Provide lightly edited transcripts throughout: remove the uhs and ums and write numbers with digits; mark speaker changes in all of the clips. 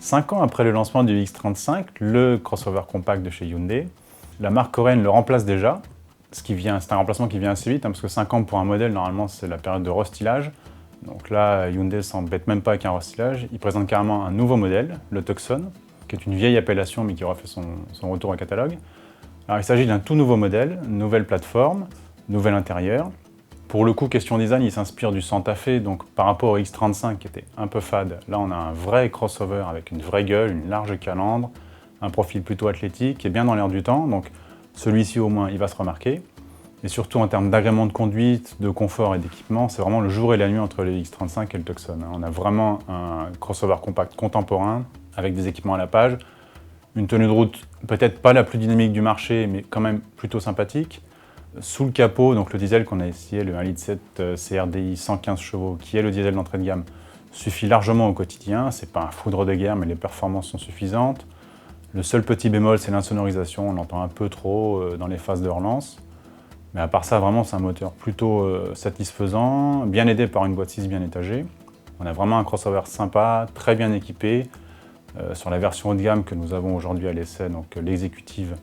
Speaker 1: 5 ans après le lancement du X35, le crossover compact de chez Hyundai, la marque coréenne le remplace déjà, c'est un remplacement qui vient assez vite, parce que 5 ans pour un modèle, normalement c'est la période de restylage. Donc là, Hyundai ne s'embête même pas avec un restylage, il présente carrément un nouveau modèle, le Tucson, qui est une vieille appellation mais qui aura fait son retour au catalogue. Alors il s'agit d'un tout nouveau modèle, nouvelle plateforme, nouvel intérieur. Pour le coup, question design, il s'inspire du Santa Fe, donc par rapport au X35 qui était un peu fade, là on a un vrai crossover avec une vraie gueule, une large calandre, un profil plutôt athlétique, qui est bien dans l'air du temps, donc celui-ci au moins il va se remarquer. Et surtout en termes d'agrément de conduite, de confort et d'équipement, c'est vraiment le jour et la nuit entre le X35 et le Tucson. On a vraiment un crossover compact contemporain, avec des équipements à la page, une tenue de route peut-être pas la plus dynamique du marché, mais quand même plutôt sympathique. Sous le capot, donc le diesel qu'on a essayé, le 1,7 litre CRDI 115 chevaux, qui est le diesel d'entrée de gamme, suffit largement au quotidien. C'est pas un foudre de guerre, mais les performances sont suffisantes. Le seul petit bémol, c'est l'insonorisation. On l'entend un peu trop dans les phases de relance. Mais à part ça, vraiment, c'est un moteur plutôt satisfaisant, bien aidé par une boîte 6 bien étagée. On a vraiment un crossover sympa, très bien équipé. Sur la version haut de gamme que nous avons aujourd'hui à l'essai, donc l'exécutive,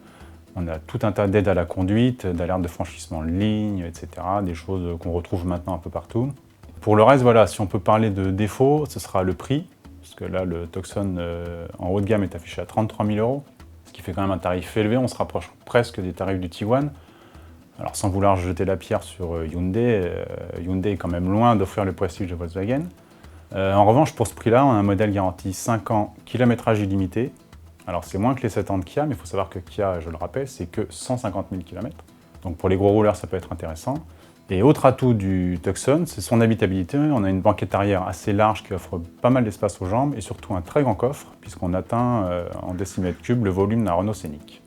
Speaker 1: on a tout un tas d'aides à la conduite, d'alerte de franchissement de ligne, etc. Des choses qu'on retrouve maintenant un peu partout. Pour le reste, voilà, si on peut parler de défauts, ce sera le prix, parce que là, le Tucson en haut de gamme est affiché à 33 000 €, ce qui fait quand même un tarif élevé. On se rapproche presque des tarifs du Tiguan. Alors sans vouloir jeter la pierre sur Hyundai, Hyundai est quand même loin d'offrir le prestige de Volkswagen. En revanche, pour ce prix-là, on a un modèle garanti 5 ans, kilométrage illimité. Alors c'est moins que les 7 ans de Kia, mais il faut savoir que Kia, je le rappelle, c'est que 150 000 km. Donc pour les gros rouleurs, ça peut être intéressant. Et autre atout du Tucson, c'est son habitabilité. On a une banquette arrière assez large qui offre pas mal d'espace aux jambes et surtout un très grand coffre, puisqu'on atteint en décimètres cubes le volume d'un Renault Scénic.